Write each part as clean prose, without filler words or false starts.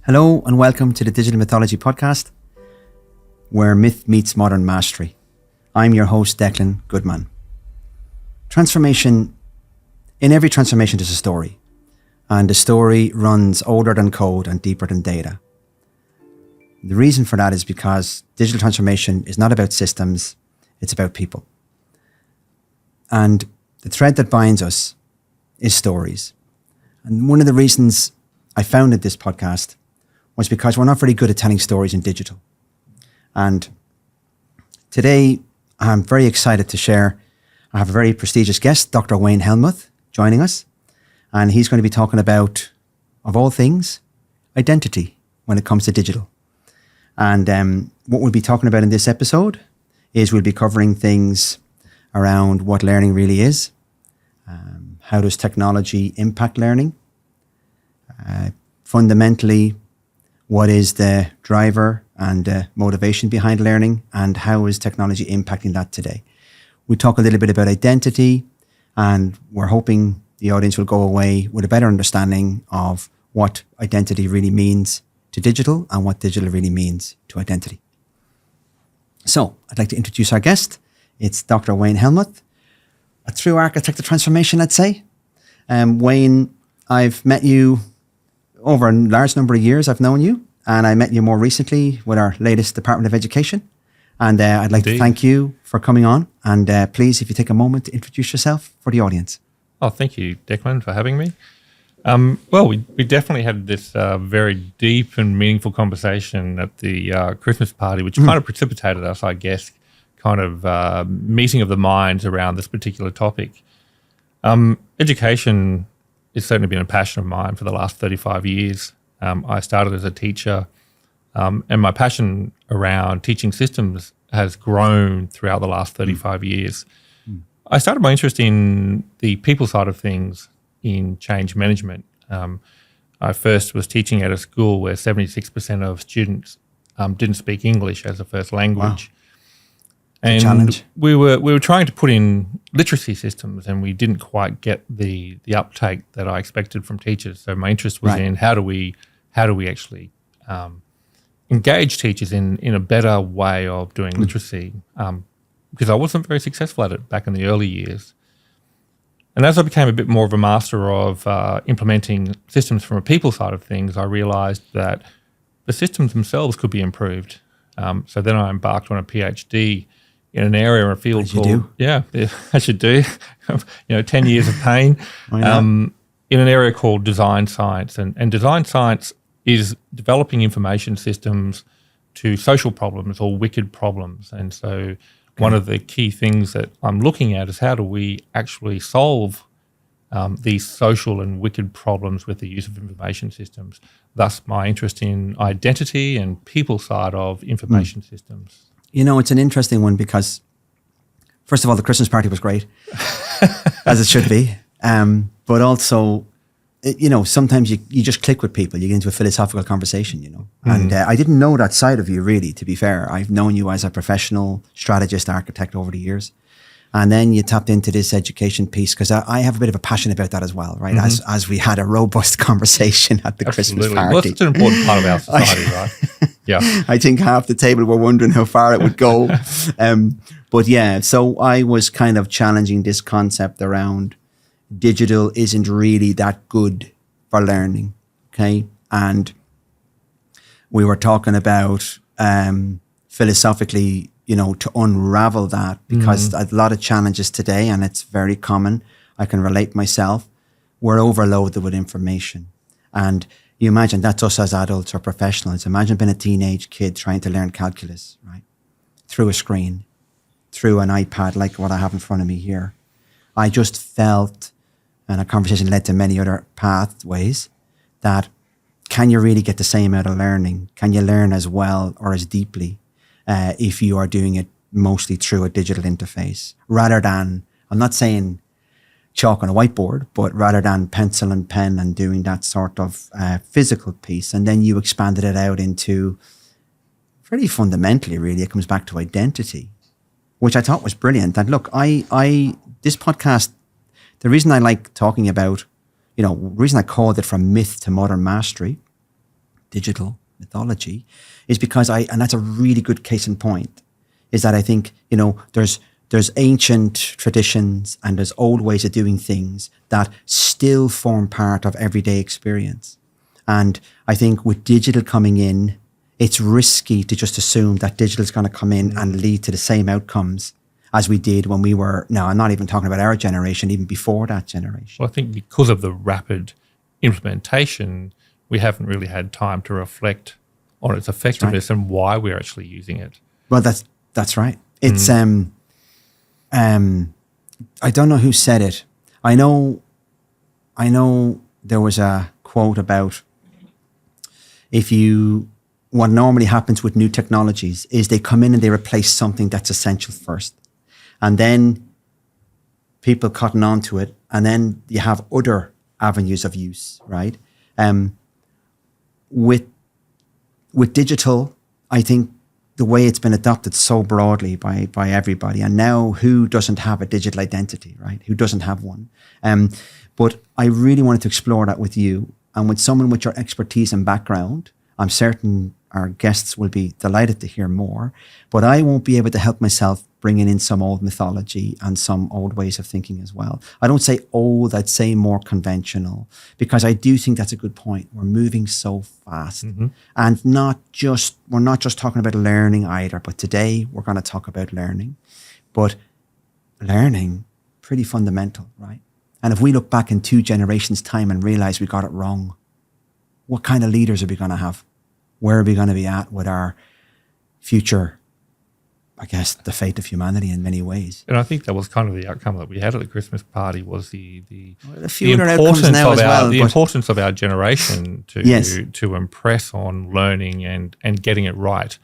Hello and welcome to the Digital Mythology podcast, where myth meets modern mastery. I'm your host, Declan Goodman. In every transformation there's a story, and the story runs older than code and deeper than data. The reason for that is because digital transformation is not about systems, it's about people. And the thread that binds us is stories. And one of the reasons I founded this podcast was because we're not very good at telling stories in digital. And today, I'm very excited to share, I have a very prestigious guest, Dr. Wayne Hellmuth, joining us. And he's going to be talking about, of all things, identity when it comes to digital. And what we'll be talking about in this episode is we'll be covering things around what learning really is, how does technology impact learning, fundamentally, what is the driver and motivation behind learning, and how is technology impacting that today? We talk a little bit about identity, and we're hoping the audience will go away with a better understanding of what identity really means to digital and what digital really means to identity. So I'd like to introduce our guest. It's Dr. Wayne Hellmuth, a true architect of transformation, I'd say. Wayne, I've met you over a large number of years. I've known you, and I met you more recently with our latest Department of Education. And I'd like to thank you for coming on. And please, if you take a moment to introduce yourself for the audience. Oh, thank you, Declan, for having me. We definitely had this very deep and meaningful conversation at the Christmas party, which kind of precipitated us, I guess, kind of meeting of the minds around this particular topic. Education has certainly been a passion of mine for the last 35 years. I started as a teacher, and my passion around teaching systems has grown throughout the last 35 years. I started my interest in the people side of things in change management. I first was teaching at a school where 76% of students didn't speak English as a first language. Wow. And challenge. We were trying to put in literacy systems, and we didn't quite get the uptake that I expected from teachers. So my interest was in how do we actually engage teachers in a better way of doing literacy, because I wasn't very successful at it back in the early years. And as I became a bit more of a master of implementing systems from a people side of things, I realised that the systems themselves could be improved. So then I embarked on a PhD in an area or a field as called, as you do, 10 years of pain, in an area called design science. And design science is developing information systems to social problems or wicked problems. And so one of the key things that I'm looking at is how do we actually solve these social and wicked problems with the use of information systems. Thus my interest in identity and people side of information systems. It's an interesting one because, first of all, the Christmas party was great, as it should be. But also, sometimes you just click with people. You get into a philosophical conversation, And I didn't know that side of you, really, to be fair. I've known you as a professional strategist, architect over the years. And then you tapped into this education piece because I have a bit of a passion about that as well, right? As we had a robust conversation at the Christmas party. Well, it's an important part of our society, right? Yeah. I think half the table were wondering how far it would go. But yeah, so I was kind of challenging this concept around digital isn't really that good for learning, okay? And we were talking about philosophically, to unravel that, because a lot of challenges today, and it's very common, I can relate myself, we're overloaded with information. And you imagine that's us as adults or professionals. Imagine being a teenage kid trying to learn calculus, right? Through a screen, through an iPad like what I have in front of me here. I just felt, and a conversation led to many other pathways, that can you really get the same out of learning? Can you learn as well or as deeply if you are doing it mostly through a digital interface, rather than, I'm not saying chalk on a whiteboard, but rather than pencil and pen and doing that sort of physical piece. And then you expanded it out into, very fundamentally, really, it comes back to identity, which I thought was brilliant. And look, this podcast, the reason I like talking about, the reason I called it From Myth to Modern Mastery digital mythology is because and that's a really good case in point, is that I think, there's ancient traditions and there's old ways of doing things that still form part of everyday experience. And I think with digital coming in, it's risky to just assume that digital is going to come in and lead to the same outcomes as we did when we were, now I'm not even talking about our generation, even before that generation. Well, I think because of the rapid implementation, we haven't really had time to reflect on its effectiveness and why we're actually using it. Well, that's right. It's I don't know who said it. I know there was a quote about what normally happens with new technologies is they come in and they replace something that's essential first. And then people cotton on to it. And then you have other avenues of use, right? With digital, I think the way it's been adopted so broadly by everybody, and now who doesn't have a digital identity, right? Who doesn't have one? But I really wanted to explore that with you and with someone with your expertise and background. I'm certain our guests will be delighted to hear more, but I won't be able to help myself bringing in some old mythology and some old ways of thinking as well. I don't say old, I'd say more conventional, because I do think that's a good point. We're moving so fast, and we're not just talking about learning either, but today we're going to talk about learning, but learning, pretty fundamental, right? And if we look back in 2 generations' time and realize we got it wrong, what kind of leaders are we going to have? Where are we going to be at with our future, I guess, the fate of humanity in many ways? And I think that was kind of the outcome that we had at the Christmas party was the importance of our generation to impress on learning and getting it right.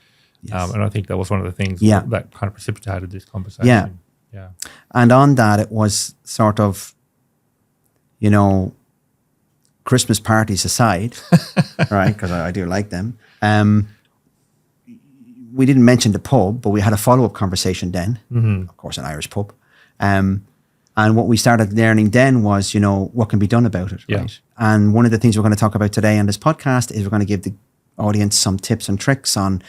Yes. And I think that was one of the things that kind of precipitated this conversation. Yeah. And on that, it was sort of, Christmas parties aside, right? Because I do like them. We didn't mention the pub, but we had a follow-up conversation then, of course, an Irish pub. And what we started learning then was, what can be done about it, right? And one of the things we're going to talk about today on this podcast is we're going to give the audience some tips and tricks on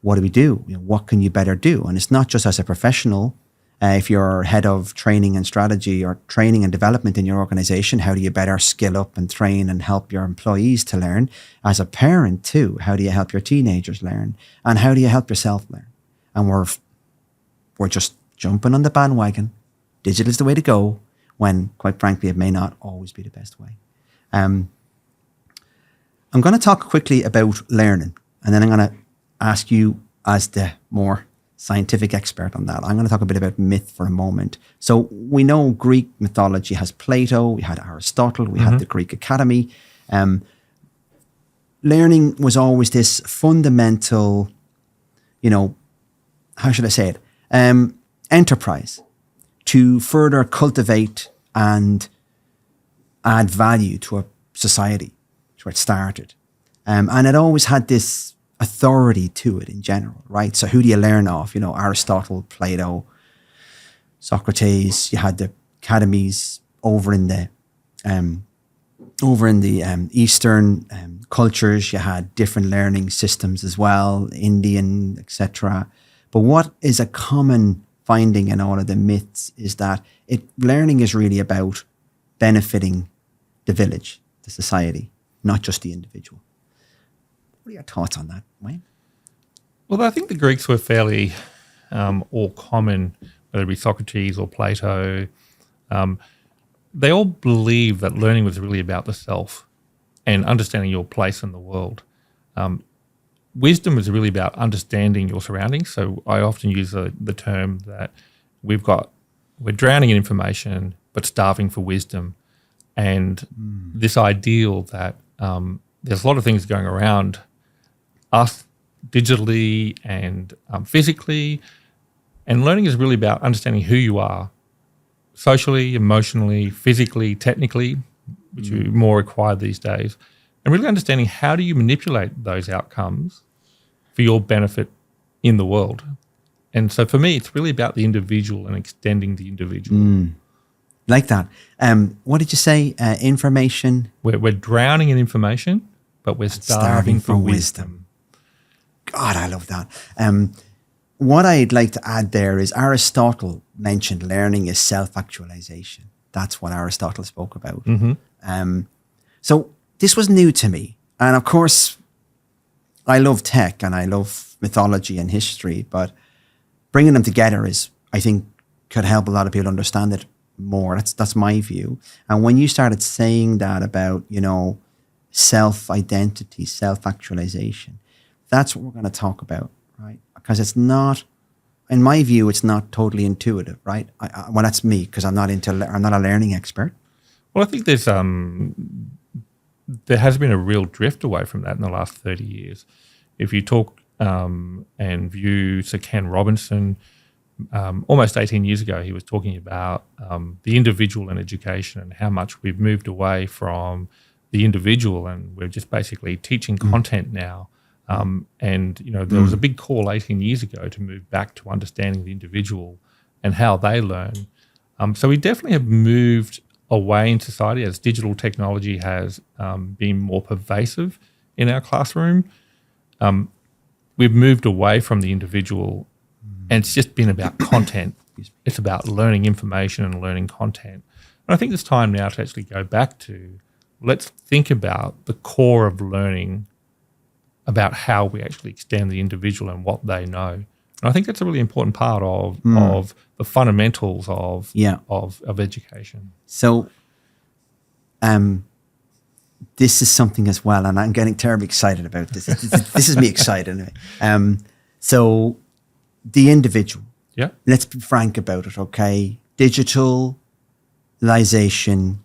what do we do? What can you better do? And it's not just as a professional. If you're head of training and strategy or training and development in your organization, how do you better skill up and train and help your employees to learn? As a parent too, how do you help your teenagers learn? And how do you help yourself learn? And we're just jumping on the bandwagon. Digital is the way to go, when quite frankly, it may not always be the best way. I'm going to talk quickly about learning, and then I'm going to ask you as the more scientific expert on that. I'm going to talk a bit about myth for a moment. So we know Greek mythology has Plato, we had Aristotle, we had the Greek Academy. Learning was always this fundamental, how should I say it? Enterprise to further cultivate and add value to a society. That's where it started. And it always had this authority to it in general, right? So who do you learn off? Aristotle, Plato, Socrates. You had the academies over in the Eastern cultures. You had different learning systems as well, Indian, etc. But what is a common finding in all of the myths is that learning is really about benefiting the village, the society, not just the individual. What are your thoughts on that, Wayne? Well, I think the Greeks were fairly all common, whether it be Socrates or Plato. They all believed that learning was really about the self and understanding your place in the world. Wisdom is really about understanding your surroundings. So I often use the term that we're drowning in information but starving for wisdom. And this ideal that there's a lot of things going around us digitally and physically, and learning is really about understanding who you are socially, emotionally, physically, technically, which are more required these days, and really understanding how do you manipulate those outcomes for your benefit in the world. And so for me, it's really about the individual and extending the individual. Like that. What did you say? Information? We're drowning in information, but we're starving for wisdom. God, I love that. What I'd like to add there is Aristotle mentioned learning is self-actualization. That's what Aristotle spoke about. So this was new to me. And of course, I love tech and I love mythology and history, but bringing them together I think, could help a lot of people understand it more. That's my view. And when you started saying that about, self-identity, self-actualization, that's what we're going to talk about, right? Because it's not, in my view, it's not totally intuitive, right? Well, that's me, because I'm not a learning expert. Well, I think there has been a real drift away from that in the last 30 years. If you talk and view Sir Ken Robinson, almost 18 years ago, he was talking about the individual in education and how much we've moved away from the individual, and we're just basically teaching content now. And there was a big call 18 years ago to move back to understanding the individual and how they learn. So we definitely have moved away in society as digital technology has been more pervasive in our classroom. We've moved away from the individual, and it's just been about content. It's about learning information and learning content. And I think it's time now to actually go back to, let's think about the core of learning, about how we actually extend the individual and what they know. And I think that's a really important part of the fundamentals of education. So this is something as well, and I'm getting terribly excited about this. This is me excited anyway. So the individual. Yeah. Let's be frank about it, okay? Digitalization,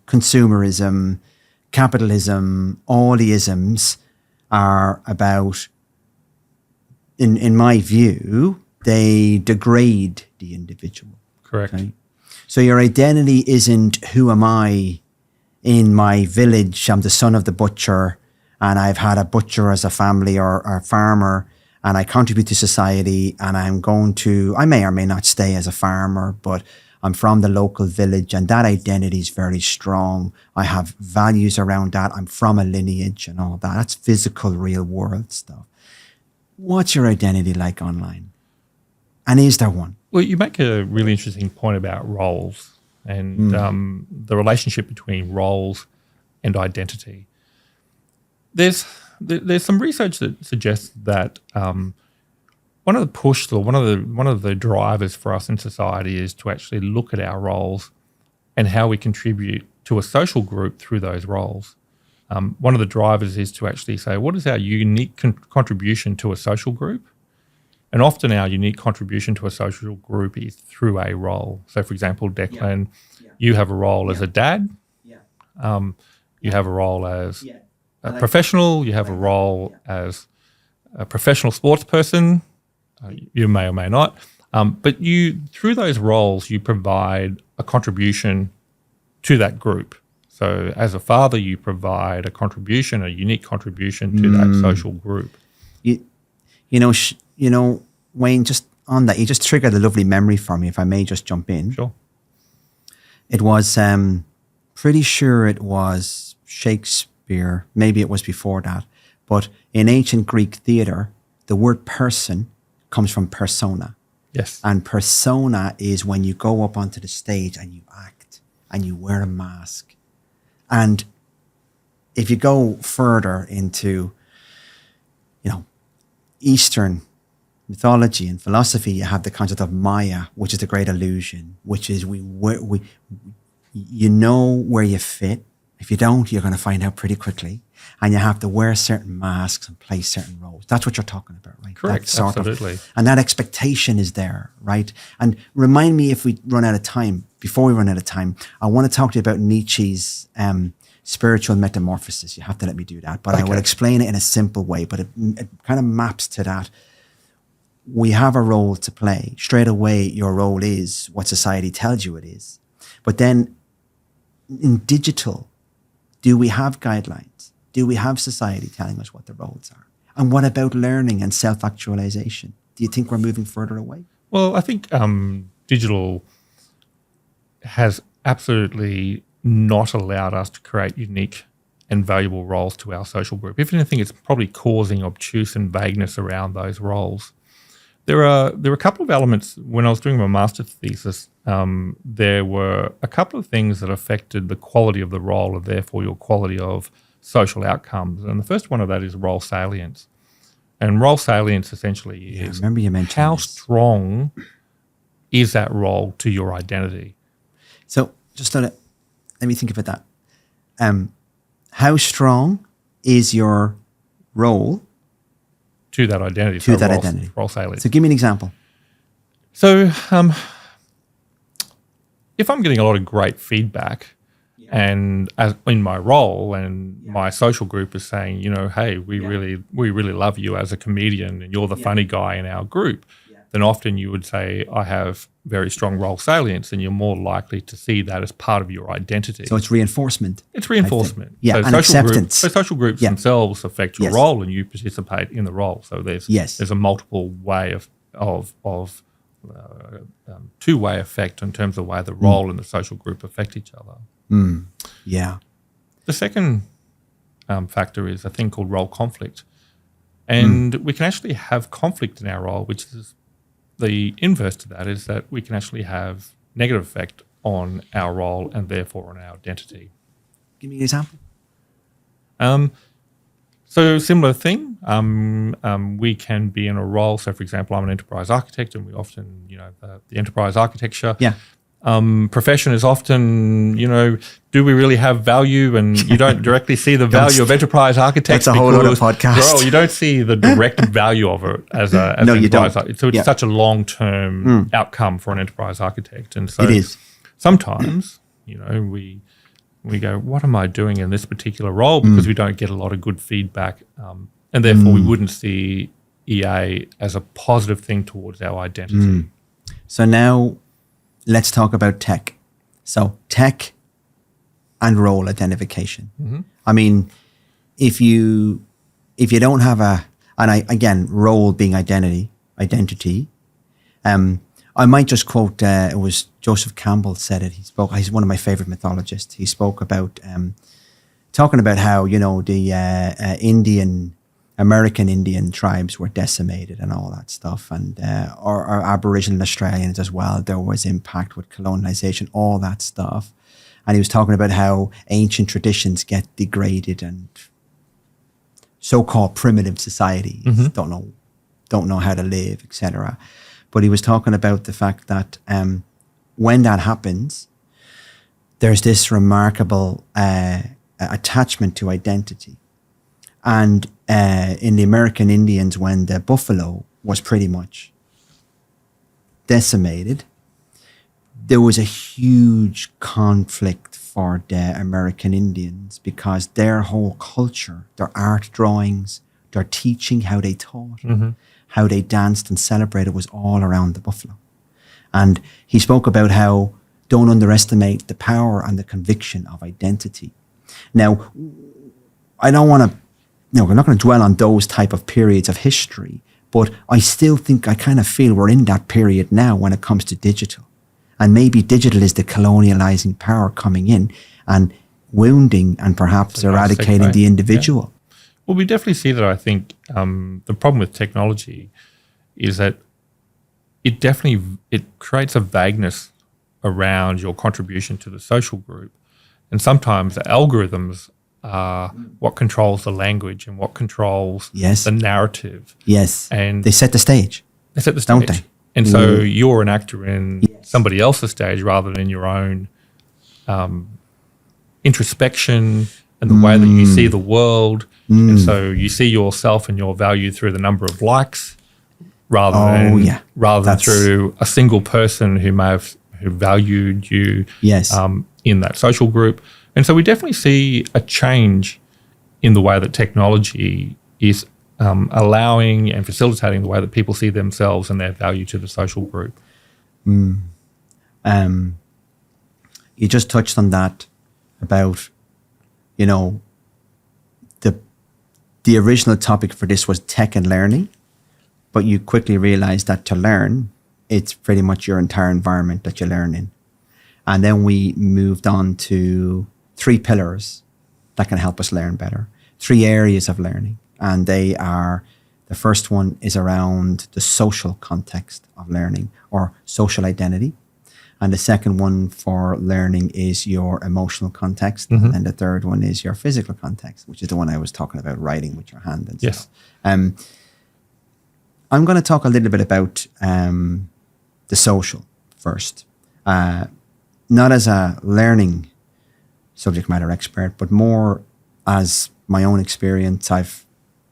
consumerism, capitalism, all the isms are about, in my view, they degrade the individual. Correct. Okay? So your identity isn't who am I in my village. I'm the son of the butcher, and I've had a butcher as a family or a farmer, and I contribute to society, and I may or may not stay as a farmer, but I'm from the local village, and that identity is very strong. I have values around that. I'm from a lineage and all that. That's physical, real world stuff. What's your identity like online? And is there one? Well, you make a really interesting point about roles and the relationship between roles and identity. There's some research that suggests that one of the drivers for us in society is to actually look at our roles and how we contribute to a social group through those roles. One of the drivers is to actually say, what is our unique contribution to a social group? And often our unique contribution to a social group is through a role. So, for example, Declan, you have a role as a dad. You have a role as a professional. You have a role as a professional sports person. You may or may not. But through those roles, you provide a contribution to that group. So as a father, you provide a unique contribution to that social group. Wayne, just on that, you just triggered a lovely memory for me, if I may just jump in. Sure. It was, pretty sure it was Shakespeare, maybe it was before that, but in ancient Greek theatre, the word person comes from persona. Yes. And persona is when you go up onto the stage and you act and you wear a mask. And if you go further into, Eastern mythology and philosophy, you have the concept of Maya, which is the great illusion, which is you know where you fit. If you don't, you're going to find out pretty quickly. And you have to wear certain masks and play certain roles. That's what you're talking about, right? Correct, absolutely. And that expectation is there, right? And remind me if we run out of time. Before we run out of time, I want to talk to you about Nietzsche's spiritual metamorphosis. You have to let me do that. But okay. I will explain it in a simple way, but it kind of maps to that. We have a role to play. Straight away, your role is what society tells you it is. But then in digital, do we have guidelines? Do we have society telling us what the roles are? And what about learning and self-actualization? Do you think we're moving further away? Well, I think digital has absolutely not allowed us to create unique and valuable roles to our social group. If anything, it's probably causing obtuse and vagueness around those roles. There are a couple of elements. When I was doing my master's thesis, there were a couple of things that affected the quality of the role and therefore your quality of social outcomes. And the first one of that is role salience. And role salience essentially is remember you mentioned how this. strong is that role to your identity? So just let me think about that. How strong is your role To that identity. to that identity? Role salience. So give me an example. So if I'm getting a lot of great feedback and as in my role and my social group is saying, hey, we really love you as a comedian and you're the funny guy in our group, then often you would say, I have very strong role salience, and you're more likely to see that as part of your identity. So it's reinforcement. It's reinforcement. Yeah, so and acceptance. Social groups themselves affect your role, and you participate in the role. So there's a multiple way of two-way effect in terms of the way the role and the social group affect each other. Yeah. The second factor is a thing called role conflict. And we can actually have conflict in our role, which is the inverse to that is that we can actually have negative effect on our role and therefore on our identity. Give me an example. So similar thing, we can be in a role. So for example, I'm an enterprise architect and we often, the enterprise architecture profession is often, do we really have value? And you don't directly see the value of enterprise architects. That's a whole other podcast. Well, you don't see the direct value of it as an enterprise architect. So it's such a long-term outcome for an enterprise architect. And so it is. Sometimes, we go, what am I doing in this particular role? Because we don't get a lot of good feedback. And therefore we wouldn't see EA as a positive thing towards our identity. So now let's talk about tech. So tech and role identification. I mean, if you don't have role being identity. I might just quote, it was Joseph Campbell said it. He's one of my favorite mythologists. He spoke about, talking about how, the American Indian tribes were decimated and all that stuff. And our Aboriginal Australians as well, there was impact with colonization, all that stuff. And he was talking about how ancient traditions get degraded and so-called primitive societies don't know how to live, etc. But he was talking about the fact that when that happens, there's this remarkable attachment to identity. And in the American Indians, when the buffalo was pretty much decimated, there was a huge conflict for the American Indians because their whole culture, their art drawings, their teaching, how they taught, how they danced and celebrated was all around the buffalo. And he spoke about how don't underestimate the power and the conviction of identity. Now, I don't want to, we're not going to dwell on those type of periods of history, but I still think, I kind of feel we're in that period now when it comes to digital. And maybe digital is the colonializing power coming in and wounding and perhaps eradicating the individual. Yeah. Well, we definitely see that. I think the problem with technology is that it creates a vagueness around your contribution to the social group. And sometimes the algorithms are what controls the language and what controls the narrative. Yes. And they set the stage. They set the stage. Don't they? And so you're an actor in somebody else's stage rather than in your own introspection and the way that you see the world. And so you see yourself and your value through the number of likes rather than through a single person who valued you in that social group. And so we definitely see a change in the way that technology is allowing and facilitating the way that people see themselves and their value to the social group. You just touched on that about, the original topic for this was tech and learning, but you quickly realized that to learn, it's pretty much your entire environment that you learn in. And then we moved on to 3 pillars that can help us learn better. 3 areas of learning. And they are, the first one is around the social context of learning or social identity. And the second one for learning is your emotional context. Mm-hmm. And the third one is your physical context, which is the one I was talking about, writing with your hand and Yes. stuff. I'm going to talk a little bit about the social first. Not as a learning subject matter expert, but more as my own experience. I've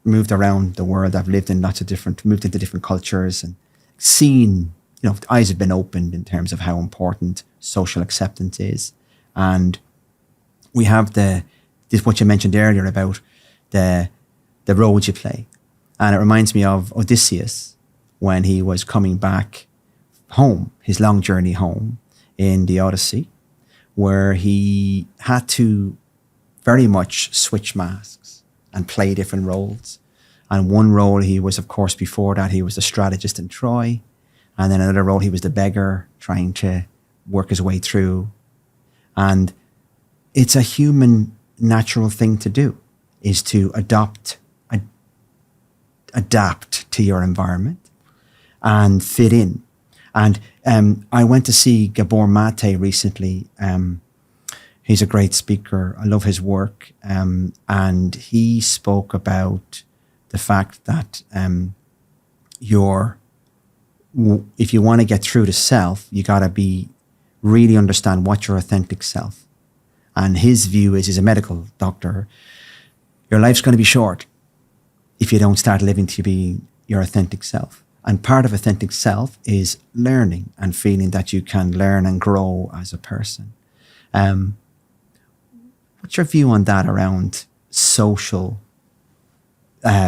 moved around the world. I've lived in moved into different cultures and seen, eyes have been opened in terms of how important social acceptance is. And we have this what you mentioned earlier about the roles you play. And it reminds me of Odysseus when he was coming back home, his long journey home in the Odyssey, where he had to very much switch masks and play different roles. And one role he was, of course, before that, he was the strategist in Troy. And then another role, he was the beggar trying to work his way through. And it's a human natural thing to do, is to adapt to your environment and fit in. And I went to see Gabor Mate recently. He's a great speaker. I love his work. And he spoke about the fact that if you want to get through to self, you got to really understand what your authentic self. And his view is, he's a medical doctor, your life's going to be short if you don't start living to be your authentic self. And part of authentic self is learning and feeling that you can learn and grow as a person. What's your view on that around social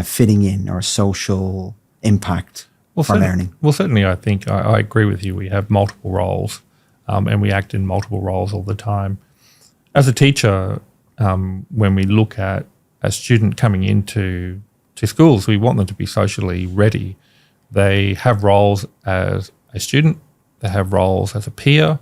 fitting in or social impact for learning? Well, certainly I think I agree with you. We have multiple roles and we act in multiple roles all the time. As a teacher, when we look at a student coming into schools, we want them to be socially ready. They have roles as a student, they have roles as a peer,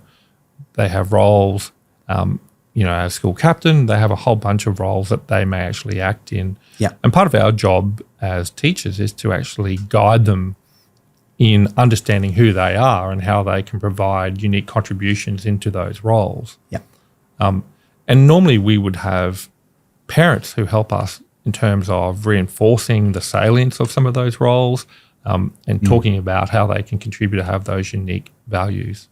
they have roles, as school captain, they have a whole bunch of roles that they may actually act in. Yeah. And part of our job as teachers is to actually guide them in understanding who they are and how they can provide unique contributions into those roles. Yeah. And normally we would have parents who help us in terms of reinforcing the salience of some of those roles and talking about how they can contribute to have those unique values.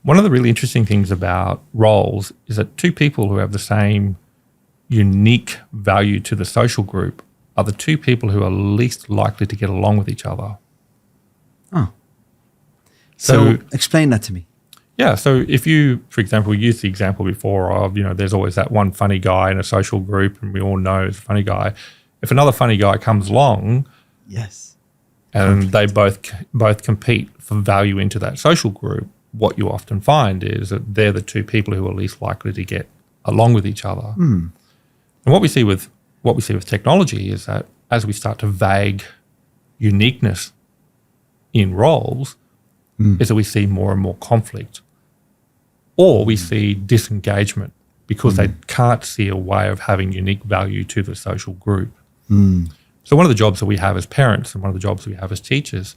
One of the really interesting things about roles is that 2 people who have the same unique value to the social group are the 2 people who are least likely to get along with each other. Oh. So explain that to me. Yeah, so if you, for example, used the example before of, there's always that one funny guy in a social group and we all know it's a funny guy. If another funny guy comes along, yes, and they both compete for value into that social group, what you often find is that they're the 2 people who are least likely to get along with each other. And what we see with technology is that as we start to vague uniqueness in roles, is that we see more and more conflict. Or we see disengagement because they can't see a way of having unique value to the social group. So one of the jobs that we have as parents and one of the jobs we have as teachers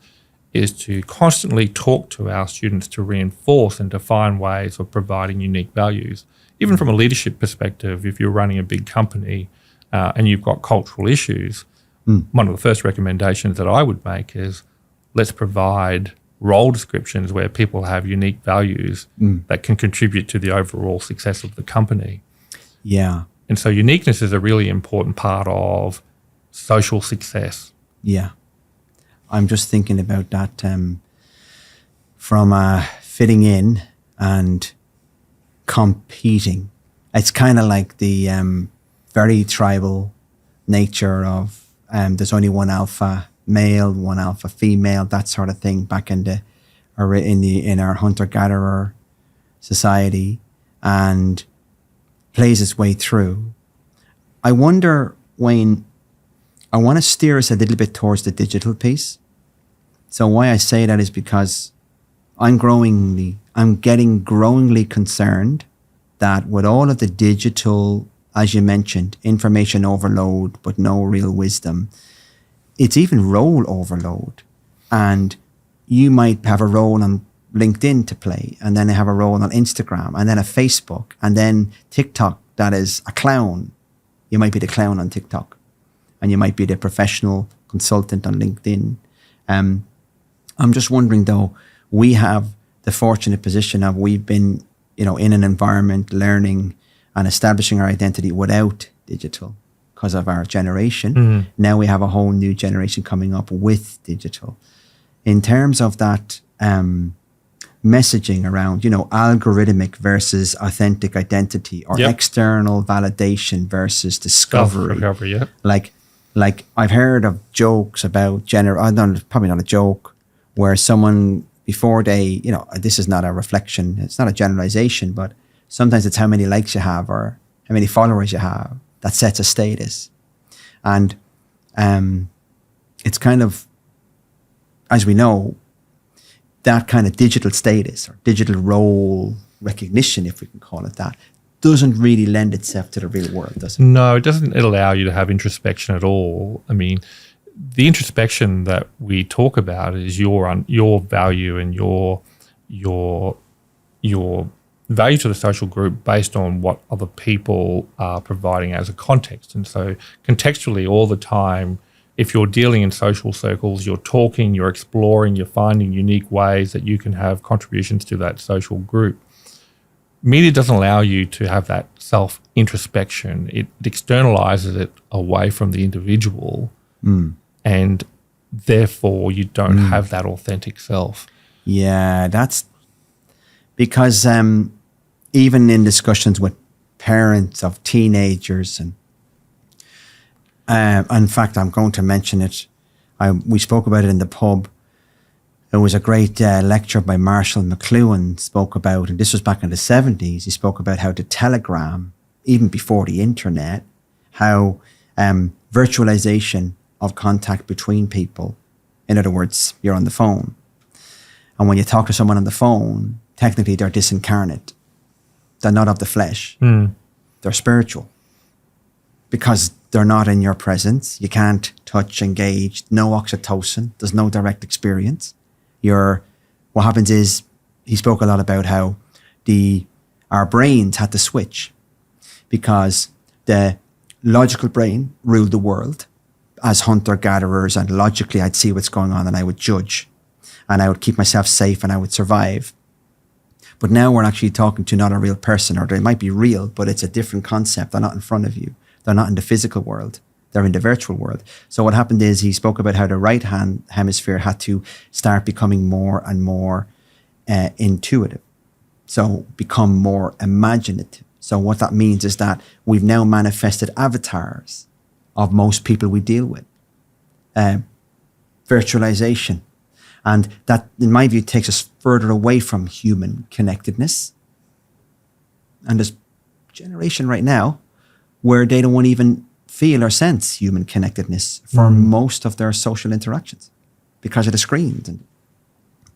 is to constantly talk to our students to reinforce and define ways of providing unique values. Even from a leadership perspective, if you're running a big company and you've got cultural issues, one of the first recommendations that I would make is let's provide role descriptions where people have unique values that can contribute to the overall success of the company. Yeah. And so uniqueness is a really important part of social success. Yeah. I'm just thinking about that from fitting in and competing. It's kind of like the very tribal nature of there's only one alpha male, one alpha female, that sort of thing back in our hunter-gatherer society, and plays its way through. I wonder, Wayne, I want to steer us a little bit towards the digital piece. So why I say that is because I'm getting growingly concerned that with all of the digital as you mentioned, information overload, but no real wisdom. It's even role overload. And you might have a role on LinkedIn to play, and then have a role on Instagram, and then a Facebook, and then TikTok that is a clown. You might be the clown on TikTok, and you might be the professional consultant on LinkedIn. I'm just wondering though, we have the fortunate position of we've been, in an environment learning and establishing our identity without digital because of our generation. Mm-hmm. Now we have a whole new generation coming up with digital. In terms of that messaging around, algorithmic versus authentic identity, or external validation versus discovery. Self-recovery, yeah. Like I've heard of jokes about probably not a joke, where someone before they, this is not a reflection, it's not a generalization, but sometimes it's how many likes you have or how many followers you have that sets a status. And it's kind of, as we know, that kind of digital status or digital role recognition, if we can call it that, doesn't really lend itself to the real world, does it? No, it doesn't allow you to have introspection at all. I mean, the introspection that we talk about is your value and your value to the social group based on what other people are providing as a context. And so contextually all the time, if you're dealing in social circles, you're talking, you're exploring, you're finding unique ways that you can have contributions to that social group. Media doesn't allow you to have that self-introspection. It externalizes it away from the individual. And therefore you don't have that authentic self. Yeah, that's because even in discussions with parents of teenagers, and in fact, I'm going to mention it. We spoke about it in the pub. It was a great lecture by Marshall McLuhan spoke about, and this was back in the 70s. He spoke about how the telegram, even before the internet, how virtualization of contact between people. In other words, you're on the phone. And when you talk to someone on the phone, technically they're disincarnate. They're not of the flesh. They're spiritual. Because they're not in your presence. You can't touch, engage, no oxytocin. There's no direct experience. What happens is, he spoke a lot about how our brains had to switch because the logical brain ruled the world as hunter-gatherers, and logically I'd see what's going on and I would judge and I would keep myself safe and I would survive. But now we're actually talking to not a real person, or they might be real, but it's a different concept. They're not in front of you. They're not in the physical world. They're in the virtual world. So what happened is, he spoke about how the right hand hemisphere had to start becoming more and more intuitive. So become more imaginative. So what that means is that we've now manifested avatars of most people we deal with. Virtualization. And that, in my view, takes us further away from human connectedness. And there's a generation right now where they don't even feel or sense human connectedness for most of their social interactions because of the screens. And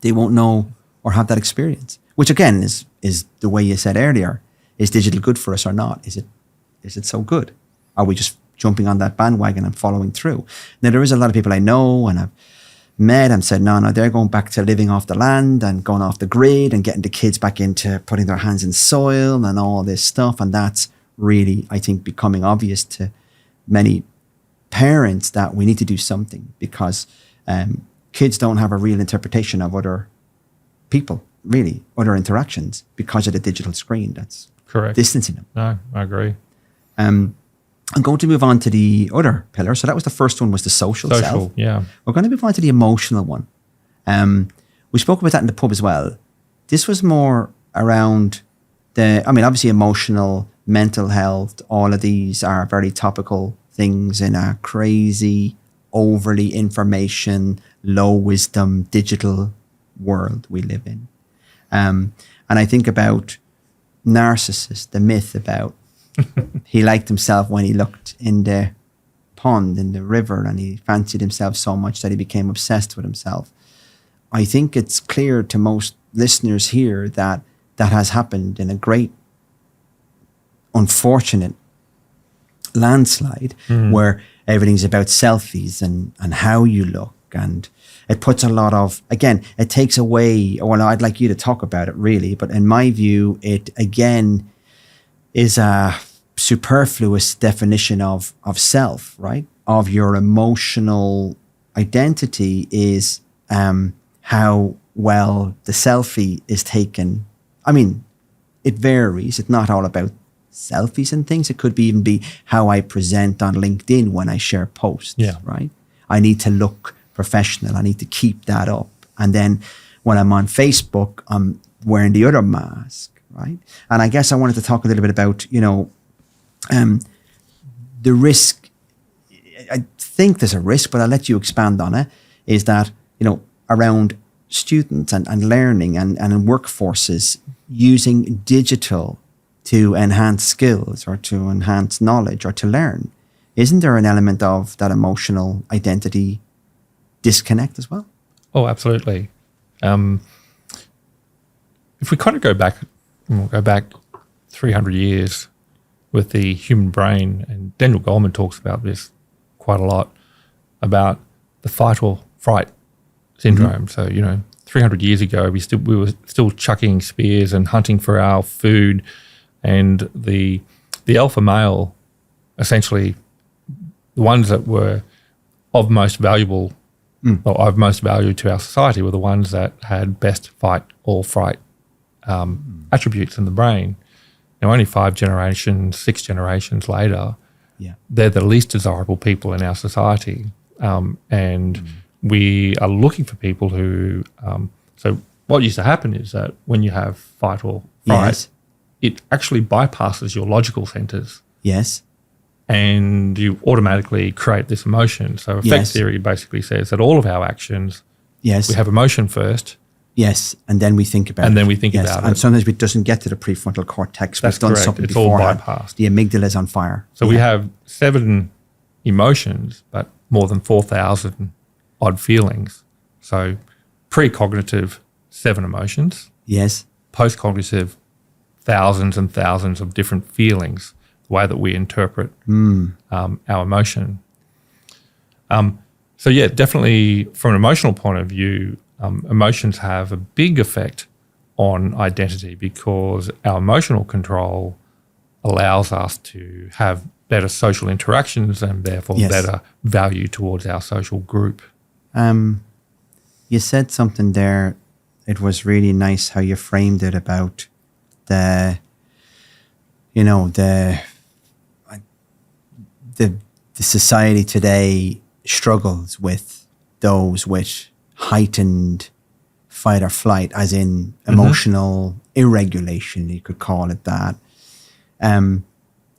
they won't know or have that experience, which again is the way you said earlier, is digital good for us or not? Is it so good? Are we just jumping on that bandwagon and following through? Now, there is a lot of people I know and I've met and said, no, they're going back to living off the land and going off the grid and getting the kids back into putting their hands in soil and all this stuff. And that's really, I think, becoming obvious to many parents that we need to do something, because kids don't have a real interpretation of other people, really, other interactions, because of the digital screen that's correct distancing them. No, I agree. I'm going to move on to the other pillar. So that was the first one, was the social self. Yeah. We're going to move on to the emotional one. We spoke about that in the pub as well. This was more around obviously emotional, mental health, all of these are very topical things in a crazy, overly information, low wisdom, digital world we live in. And I think about Narcissus, the myth about he liked himself when he looked in the pond, in the river, and he fancied himself so much that he became obsessed with himself. I think it's clear to most listeners here that that has happened in a great, unfortunate landslide where everything's about selfies and how you look. And it puts a lot of, again, it takes away, well, I'd like you to talk about it really, but in my view, it again is a superfluous definition of self, right? Of your emotional identity is how well the selfie is taken. I mean, it varies. It's not all about selfies and things. It could even be how I present on LinkedIn when I share posts, right? I need to look professional. I need to keep that up. And then when I'm on Facebook, I'm wearing the other mask, right? And I guess I wanted to talk a little bit about, the risk. I think there's a risk, but I'll let you expand on it, is that, around students and learning and in workforces using digital to enhance skills or to enhance knowledge or to learn. Isn't there an element of that emotional identity disconnect as well? Oh, absolutely. If we kind of go back 300 years with the human brain, and Daniel Goleman talks about this quite a lot, about the fight or fright syndrome. So, 300 years ago, we were still chucking spears and hunting for our food, and the alpha male, essentially, the ones that were of most valuable or of most value to our society were the ones that had best fight or fright attributes in the brain. Now, only 6 generations later, they're the least desirable people in our society, and we are looking for people who. So what used to happen is that when you have fight or fright, it actually bypasses your logical centers. Yes. And you automatically create this emotion. So effect theory basically says that all of our actions, we have emotion first. Yes, and then we think about it. And then we think about it. And sometimes it doesn't get to the prefrontal cortex. That's We've done correct. something It's beforehand. all bypassed. The amygdala is on fire. So we have 7 emotions, but more than 4,000 odd feelings. So precognitive, 7 emotions. Yes. Postcognitive, thousands and thousands of different feelings, the way that we interpret our emotion. So definitely from an emotional point of view, emotions have a big effect on identity because our emotional control allows us to have better social interactions and therefore better value towards our social group. You said something there. It was really nice how you framed it about the society today struggles with those with heightened fight or flight, as in emotional irregulation, you could call it that.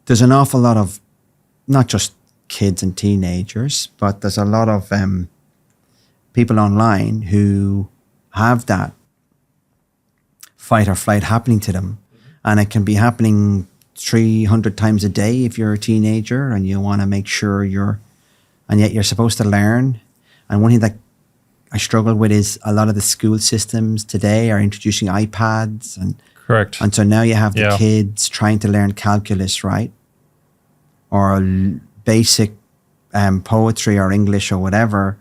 There's an awful lot of, not just kids and teenagers, but there's a lot of people online who have that fight or flight happening to them. And it can be happening 300 times a day if you're a teenager and you want to make sure and yet you're supposed to learn. And one thing that I struggle with is a lot of the school systems today are introducing iPads. Correct. And so now you have the kids trying to learn calculus, right? Or basic poetry or English or whatever.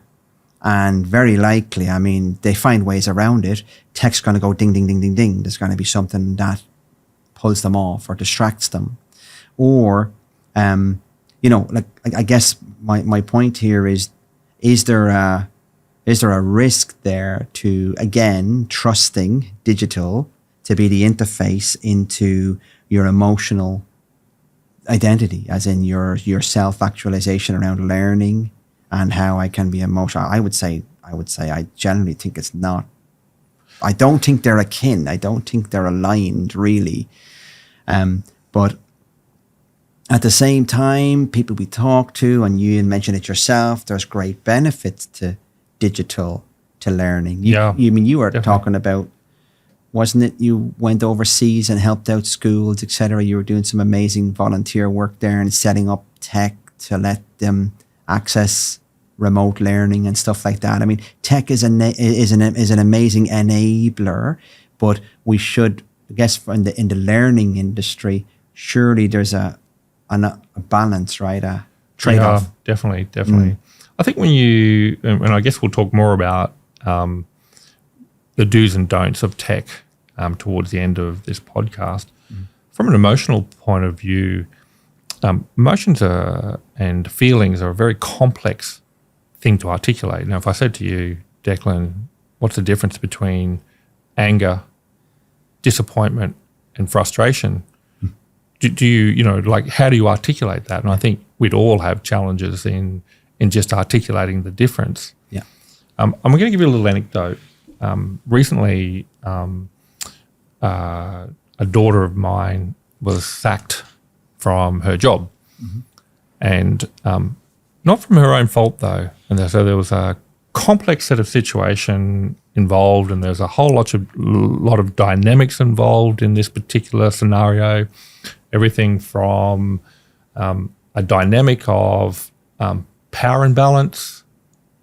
And very likely, I mean, they find ways around it. Tech's going to go ding, ding, ding, ding, ding. There's going to be something that pulls them off or distracts them. Or, I guess my point here is there a risk there to, again, trusting digital to be the interface into your emotional identity, as in your self-actualization around learning and how I can be emotional? I would say I generally think it's not. I don't think they're akin. I don't think they're aligned really. But at the same time, people we talk to, and you mentioned it yourself, there's great benefits to digital to learning. You were talking about, wasn't it? You went overseas and helped out schools, etc. You were doing some amazing volunteer work there and setting up tech to let them access remote learning and stuff like that. I mean, tech is an amazing enabler, but we should, I guess, in the learning industry, surely there's a a balance, right? A trade-off. Yeah, definitely. I think when you, and I guess we'll talk more about the do's and don'ts of tech towards the end of this podcast. From an emotional point of view, emotions and feelings are a very complex thing to articulate. Now, if I said to you, Declan, what's the difference between anger, disappointment, and frustration? Do you like, how do you articulate that? And I think we'd all have challenges in just articulating the difference. Yeah. I'm going to give you a little anecdote. Recently, a daughter of mine was sacked from her job, and not from her own fault though. And so there was a complex set of situation involved, and there's a whole lot of dynamics involved in this particular scenario. Everything from a dynamic of power imbalance,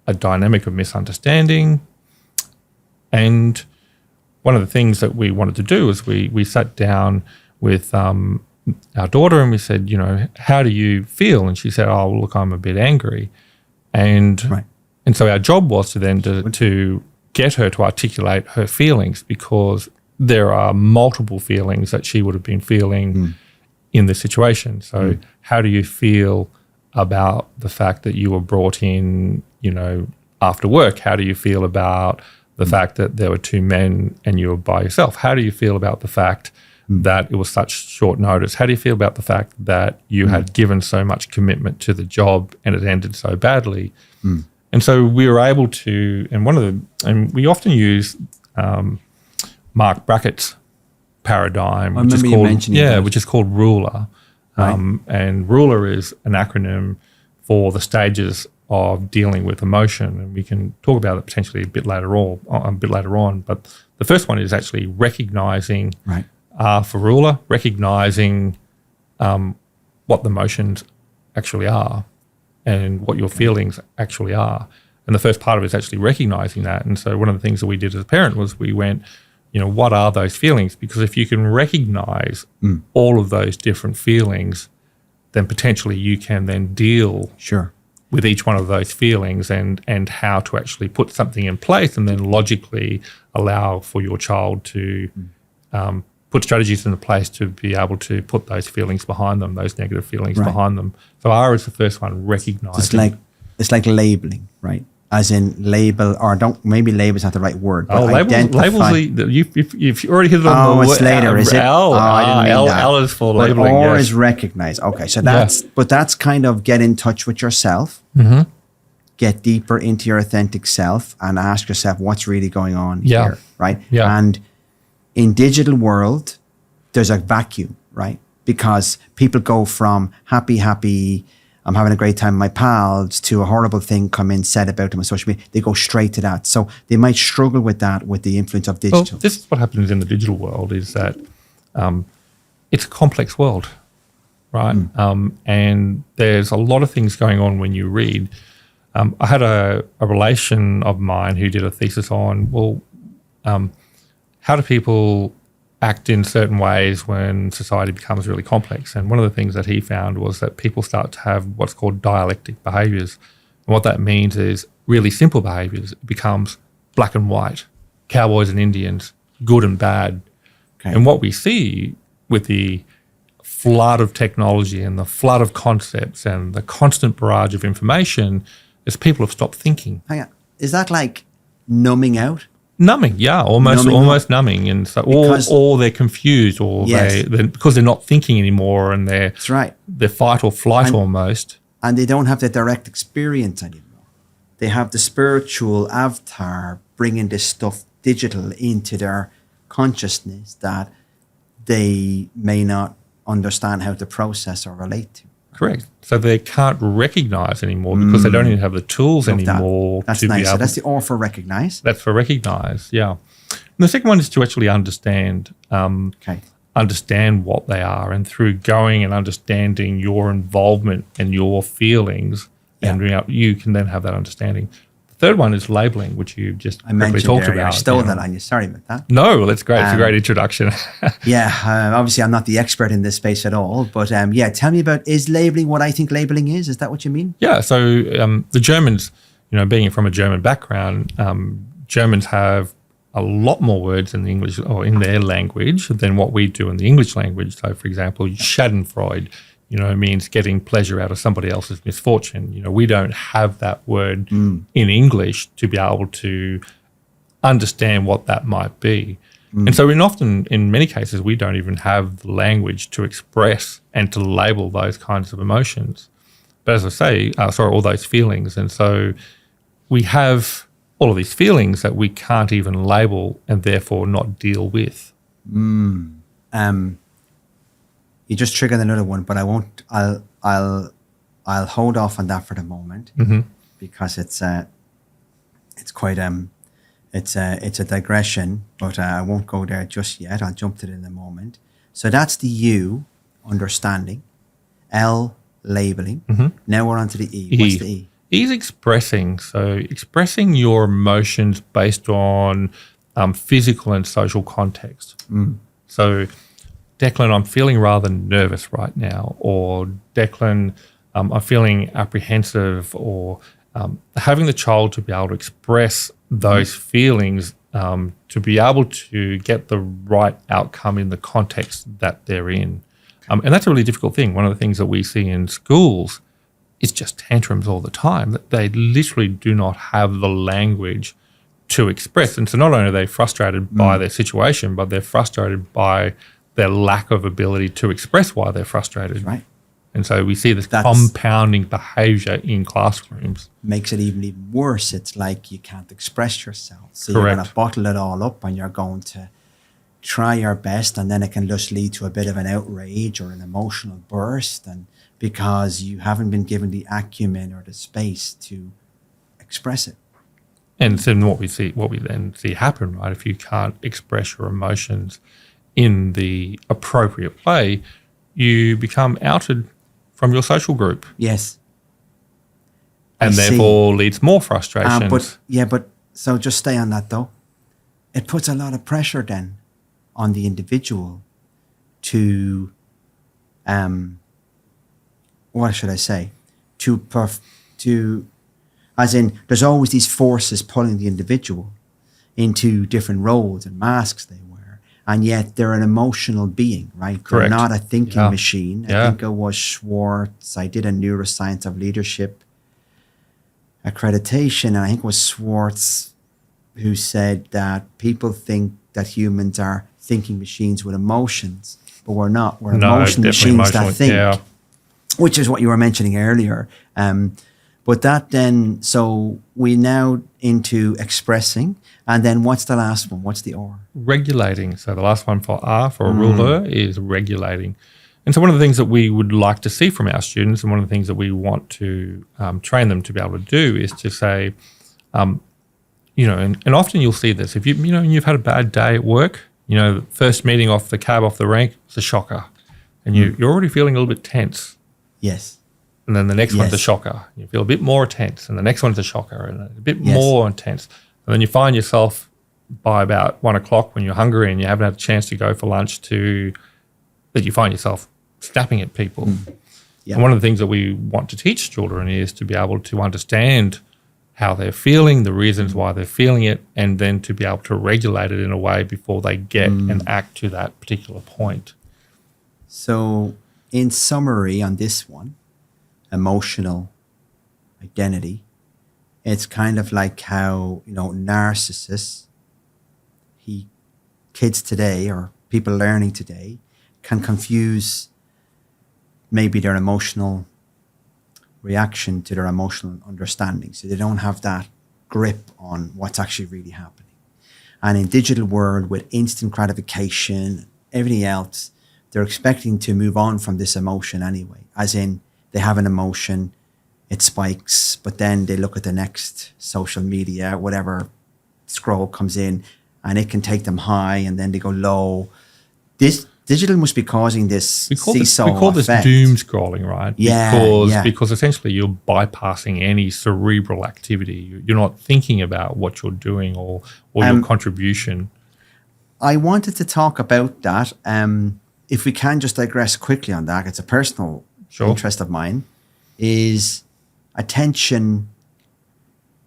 a dynamic of misunderstanding, and one of the things that we wanted to do is we sat down with our daughter and we said, how do you feel? And she said, oh, well, look, I'm a bit angry. And so our job was to get her to articulate her feelings, because there are multiple feelings that she would have been feeling in this situation. So how do you feel about the fact that you were brought in, after work? How do you feel about the fact that there were two men and you were by yourself? How do you feel about the fact that it was such short notice? How do you feel about the fact that you had given so much commitment to the job and it ended so badly? And so we were able to, and we often use Mark Brackett's paradigm, which is called RULER. And RULER is an acronym for the stages of dealing with emotion, and we can talk about it potentially a bit later on. But the first one is actually recognizing, for RULER, recognizing what the emotions actually are and what your feelings actually are. And the first part of it is actually recognizing that. And so one of the things that we did as a parent was we went, what are those feelings? Because if you can recognize all of those different feelings, then potentially you can then deal with each one of those feelings and how to actually put something in place, and then logically allow for your child to put strategies into place to be able to put those feelings behind them, those negative feelings behind them. So R is the first one, recognizing. It's like labeling, right? As in label, or maybe label is not the right word. But labels. You've already hit it on the word. It's later, is it? I didn't mean that. L is for labeling. Or is recognize. Okay, so that's kind of get in touch with yourself, get deeper into your authentic self, and ask yourself what's really going on here, right? Yeah. And in digital world, there's a vacuum, right? Because people go from happy, I'm having a great time with my pals, to a horrible thing come in, said about them on social media. They go straight to that. So they might struggle with that, with the influence of digital. Well, this is what happens in the digital world, is that it's a complex world, right? And there's a lot of things going on when you read. I had a relation of mine who did a thesis on, how do people act in certain ways when society becomes really complex? And one of the things that he found was that people start to have what's called dialectic behaviours. And what that means is really simple behaviours. It becomes black and white, cowboys and Indians, good and bad. Okay. And what we see with the flood of technology and the flood of concepts and the constant barrage of information is people have stopped thinking. Hang on. Is that like numbing out? Numbing, yeah, almost numbing, and so or they're confused, or because they're not thinking anymore, and they're fight or flight almost, and they don't have the direct experience anymore. They have the spiritual avatar bringing this stuff digital into their consciousness that they may not understand how to process or relate to. Correct. So they can't recognize anymore because they don't even have the tools anymore. That's to nice. Be able. So that's the R for recognize. That's for recognize, yeah. And the second one is to actually understand. Understand what they are, and through going and understanding your involvement and your feelings, and you can then have that understanding. third one is labeling, which you just I mentioned talked earlier. about. I stole that on you. Sorry about that. No, well, that's great. It's a great introduction. Obviously I'm not the expert in this space at all, but tell me about, is labeling what I think labeling is? Is that what you mean? Yeah, so the Germans, being from a German background, Germans have a lot more words in the English or in their language than what we do in the English language. So, for example, Schadenfreude, means getting pleasure out of somebody else's misfortune. We don't have that word in English to be able to understand what that might be. And so in many cases, we don't even have the language to express and to label those kinds of emotions. But as I say, all those feelings. And so we have all of these feelings that we can't even label and therefore not deal with. You just triggered another one, but I won't. I'll hold off on that for the moment because it's quite it's a digression, but I won't go there just yet. I'll jump to it in a moment. So that's the U, understanding, L, labeling. Now we're on to the E. What's the E? E is expressing. So expressing your emotions based on physical and social context. So Declan, I'm feeling rather nervous right now, or Declan, I'm feeling apprehensive, or having the child to be able to express those feelings to be able to get the right outcome in the context that they're in. And that's a really difficult thing. One of the things that we see in schools is just tantrums all the time, that they literally do not have the language to express. And so not only are they frustrated by their situation, but they're frustrated by their lack of ability to express why they're frustrated. Right. And so we see this compounding behaviour in classrooms. Makes it even worse. It's like you can't express yourself. So Correct. You're going to bottle it all up and you're going to try your best, and then it can just lead to a bit of an outrage or an emotional burst, and because you haven't been given the acumen or the space to express it. And then what we then see happen, right? If you can't express your emotions in the appropriate way, you become outed from your social group. Yes. And therefore leads more frustrations. But so just stay on that though. It puts a lot of pressure then on the individual to, what should I say? As in, there's always these forces pulling the individual into different roles and masks they wear, and yet they're an emotional being, right? Correct. They're not a thinking machine. Yeah. I think it was Schwartz. I did a neuroscience of leadership accreditation, and I think it was Schwartz who said that people think that humans are thinking machines with emotions, but we're not. We're emotion machines that think, which is what you were mentioning earlier. But that then, so we now into expressing, and then what's the last one? What's the R? Regulating. So the last one for R, for a ruler, is regulating. And so one of the things that we would like to see from our students, and one of the things that we want to train them to be able to do, is to say, and often you'll see this. If you've had a bad day at work, the first meeting off the cab off the rank, it's a shocker, and you're already feeling a little bit tense. Yes. And then the next one's a shocker. You feel a bit more tense, and the next one's a shocker, and a bit more intense. And then you find yourself by about 1 o'clock when you're hungry and you haven't had a chance to go for lunch that you find yourself snapping at people. And one of the things that we want to teach children is to be able to understand how they're feeling, the reasons why they're feeling it, and then to be able to regulate it in a way before they get and act to that particular point. So in summary on this one, emotional identity, it's kind of like how, narcissists, kids today or people learning today can confuse maybe their emotional reaction to their emotional understanding. So they don't have that grip on what's actually really happening. And in digital world with instant gratification, everything else, they're expecting to move on from this emotion anyway. As in, they have an emotion, it spikes, but then they look at the next social media, whatever scroll comes in, and it can take them high, and then they go low. digital must be causing this seesaw we call this effect. doom scrolling, right? Yeah, because essentially you're bypassing any cerebral activity. You're not thinking about what you're doing or your contribution. I wanted to talk about that. If we can just digress quickly on that, it's a personal interest of mine, is attention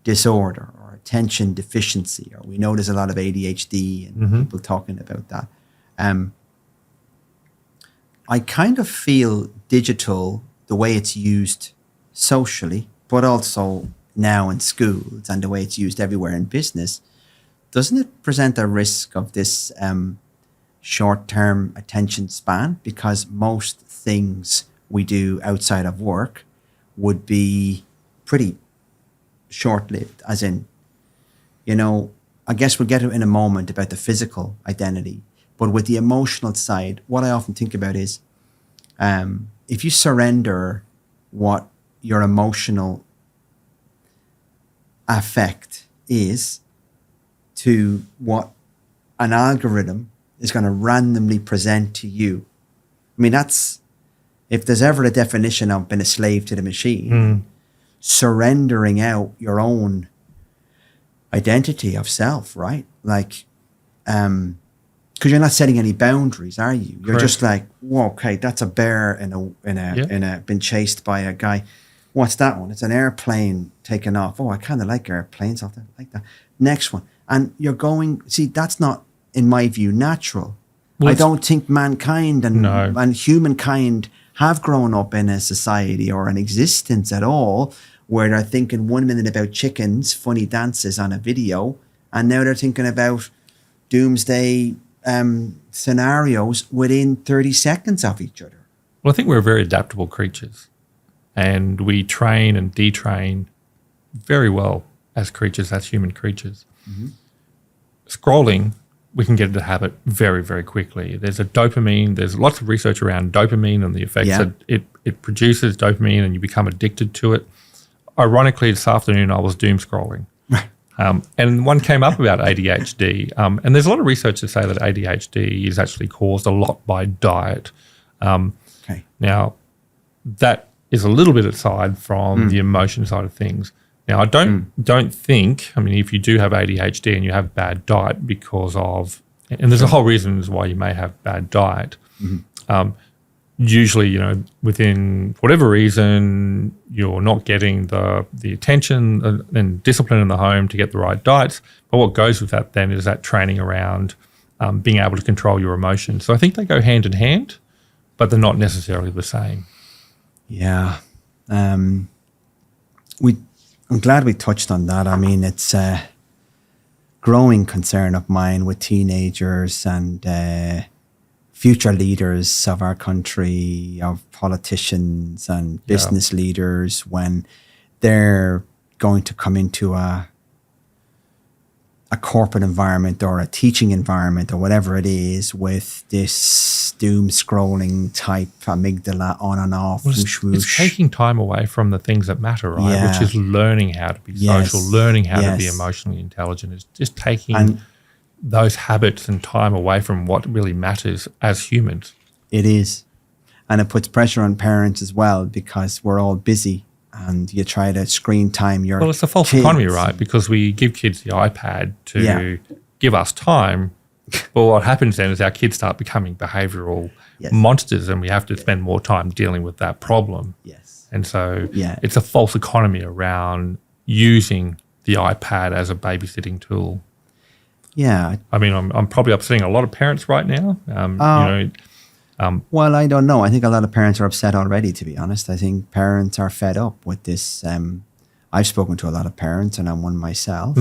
disorder or attention deficiency. Or we know there's a lot of ADHD and people talking about that. I kind of feel digital, the way it's used socially, but also now in schools and the way it's used everywhere in business, doesn't it present a risk of this short-term attention span? Because most things we do outside of work would be pretty short-lived, as in, I guess we'll get it in a moment about the physical identity. But with the emotional side, what I often think about is if you surrender what your emotional affect is to what an algorithm is going to randomly present to you. I mean, that's, if there's ever a definition of being a slave to the machine, surrendering out your own identity of self, right? Like, because you're not setting any boundaries, are you? You're just like, whoa, okay, that's a bear in a been chased by a guy. What's that one? It's an airplane taking off. Oh, I kind of like airplanes. I like that. Next one. And you're going, see, that's not, in my view, natural. Well, I don't think mankind and humankind have grown up in a society or an existence at all where they're thinking 1 minute about chickens, funny dances on a video, and now they're thinking about doomsday scenarios within 30 seconds of each other. Well, I think we're very adaptable creatures, and we train and detrain very well as creatures, as human creatures. Scrolling, we can get into habit very, very quickly. There's there's lots of research around dopamine and the effects that it produces, dopamine, and you become addicted to it. Ironically, this afternoon I was doom scrolling. And one came up about ADHD. And there's a lot of research to say that ADHD is actually caused a lot by diet. Now, that is a little bit aside from the emotion side of things. Now, I don't think, I mean, if you do have ADHD and you have bad diet because of, and there's a whole reasons why you may have bad diet. Usually, within whatever reason, you're not getting the attention and discipline in the home to get the right diets. But what goes with that then is that training around being able to control your emotions. So I think they go hand in hand, but they're not necessarily the same. Yeah. I'm glad we touched on that. I mean, it's a growing concern of mine with teenagers and future leaders of our country, of politicians and business leaders, when they're going to come into a corporate environment or a teaching environment or whatever it is with this doom scrolling type amygdala on and off. Well, it's taking time away from the things that matter, right? Which is learning how to be social, learning how to be emotionally intelligent. It's just taking those habits and time away from what really matters as humans. It is. And it puts pressure on parents as well, because we're all busy and you try to screen time your Well, it's a false economy, right? Because we give kids the iPad to give us time. But what happens then is our kids start becoming behavioral monsters, and we have to spend more time dealing with that problem. And so it's a false economy around using the iPad as a babysitting tool. I mean, I'm probably upsetting a lot of parents right now. Well, I don't know. I think a lot of parents are upset already, to be honest. I think parents are fed up with this. I've spoken to a lot of parents, and I'm one myself.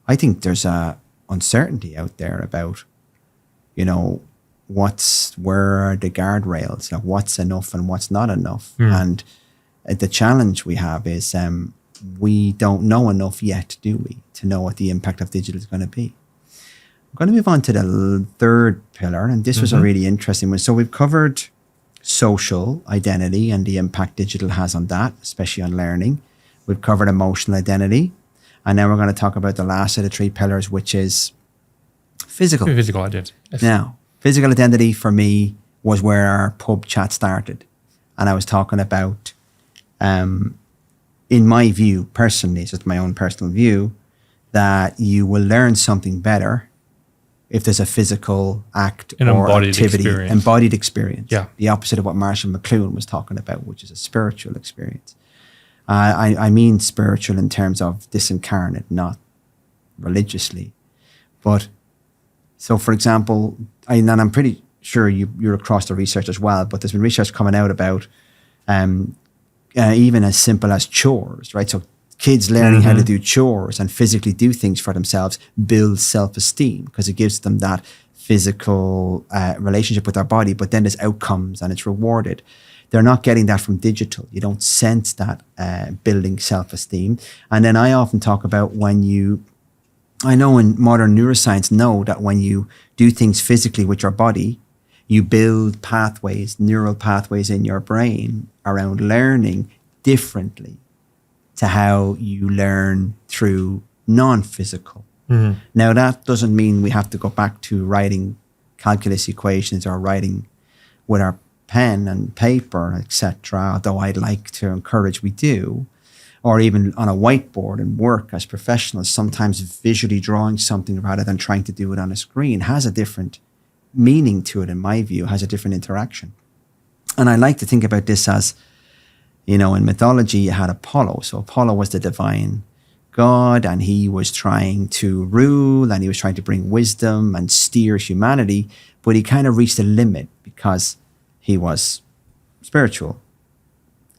I think there's a uncertainty out there about, where are the guardrails, like what's enough and what's not enough. And the challenge we have is we don't know enough yet, do we, to know what the impact of digital is going to be. I'm going to move on to the third pillar, and this was a really interesting one. So we've covered social identity and the impact digital has on that, especially on learning. We've covered emotional identity, and now we're going to talk about the last of the three pillars, which is physical identity. Now, Physical identity for me was where our pub chat started. And I was talking about, in my view, personally, it's just my own personal view, that you will learn something better if there's a physical act or embodied activity, experience. embodied experience. Yeah. The opposite of what Marshall McLuhan was talking about, which is a spiritual experience. I mean spiritual in terms of disincarnate, not religiously. But so, for example, and I'm pretty sure you're across the research as well, but there's been research coming out about even as simple as chores, right? So kids learning how to do chores and physically do things for themselves builds self-esteem because it gives them that physical relationship with their body, but then there's outcomes and it's rewarded. They're not getting that from digital. You don't sense that building self-esteem. And then I often talk about I know in modern neuroscience know that when you do things physically with your body, you build pathways, neural pathways in your brain around learning differently to how you learn through non-physical. Now, that doesn't mean we have to go back to writing calculus equations or writing with our pen and paper, etc., although I'd like to encourage we do, or even on a whiteboard and work as professionals, sometimes visually drawing something rather than trying to do it on a screen has a different meaning to it, in my view, has a different interaction. And I like to think about this as, in mythology, you had Apollo. So Apollo was the divine god, and he was trying to rule, and he was trying to bring wisdom and steer humanity, but he kind of reached a limit because he was spiritual.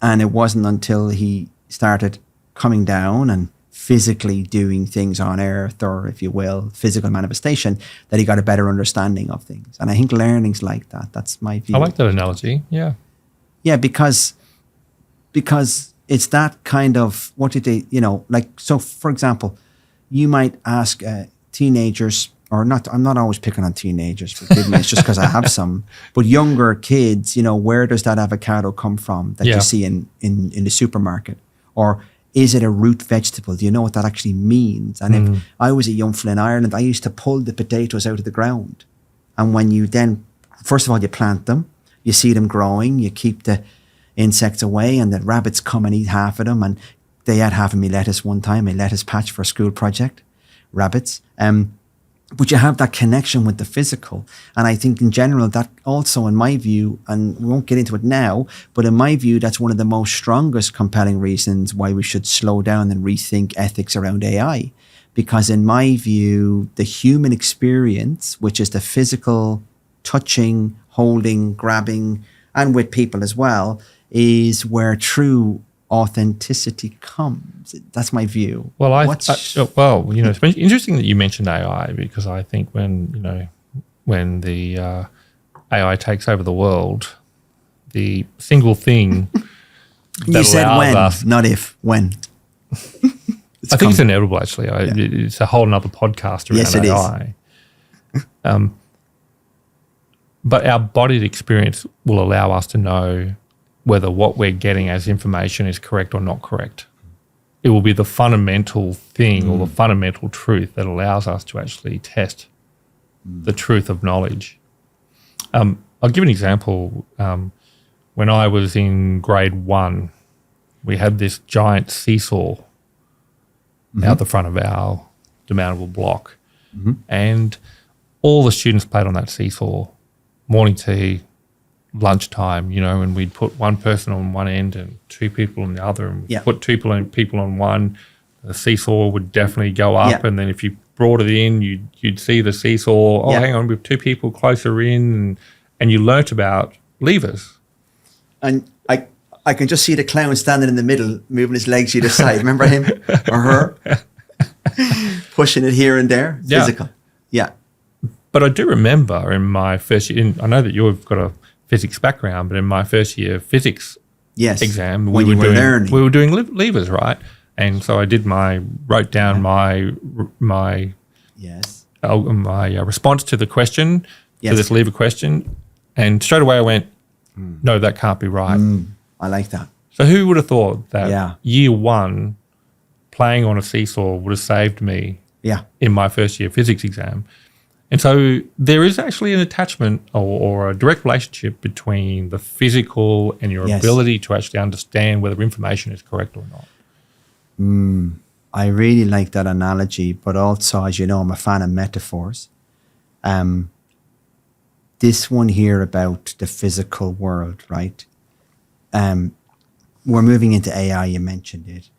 And it wasn't until he started coming down and physically doing things on earth, or if you will, physical manifestation, that he got a better understanding of things. And I think learning's like that. That's my view. I like that analogy. Yeah. Yeah, because it's that kind of, what did they, so for example, you might ask teenagers, or not, I'm not always picking on teenagers, forgive me, it's just because I have some, but younger kids, where does that avocado come from that you see in the supermarket? Or is it a root vegetable? Do you know what that actually means? And if I was a young fella in Ireland, I used to pull the potatoes out of the ground. And when you then, first of all, you plant them, you see them growing, you keep the insects away, and the rabbits come and eat half of them. And they had half of me lettuce one time, a lettuce patch for a school project, rabbits. But you have that connection with the physical. And I think in general, that also, in my view, and we won't get into it now, but in my view, that's one of the most strongest compelling reasons why we should slow down and rethink ethics around AI. Because in my view, the human experience, which is the physical touching, holding, grabbing, and with people as well, is where true authenticity comes. That's my view. Well, it's interesting that you mentioned AI, because I think when the AI takes over the world, the single thing that You said allows when, us, not if, when. I think it's inevitable. Actually, it's a whole nother podcast around Yes, it AI. But our embodied experience will allow us to know whether what we're getting as information is correct or not correct. It will be the fundamental thing or the fundamental truth that allows us to actually test the truth of knowledge. I'll give an example. When I was in grade 1, we had this giant seesaw out the front of our demountable block. And all the students played on that seesaw, morning tea, lunchtime, and we'd put one person on one end and two people on the other, and we'd put two people on one. The seesaw would definitely go up, and then if you brought it in, you'd see the seesaw. Oh, hang on, with two people closer in, and you learnt about levers. And I can just see the clown standing in the middle, moving his legs either side. Remember him or her? Pushing it here and there. Physical. Yeah. But I do remember in my first year, I know that you've got a physics background, but in my first year physics exam, when we were doing levers, right? And so I wrote down my response to the question, to this lever question, and straight away I went, no, that can't be right. I like that. So who would have thought that year 1 playing on a seesaw would have saved me in my first year physics exam? And so there is actually an attachment or a direct relationship between the physical and your ability to actually understand whether information is correct or not. I really like that analogy, but also, as you know, I'm a fan of metaphors. This one here about the physical world, right? We're moving into AI, you mentioned it.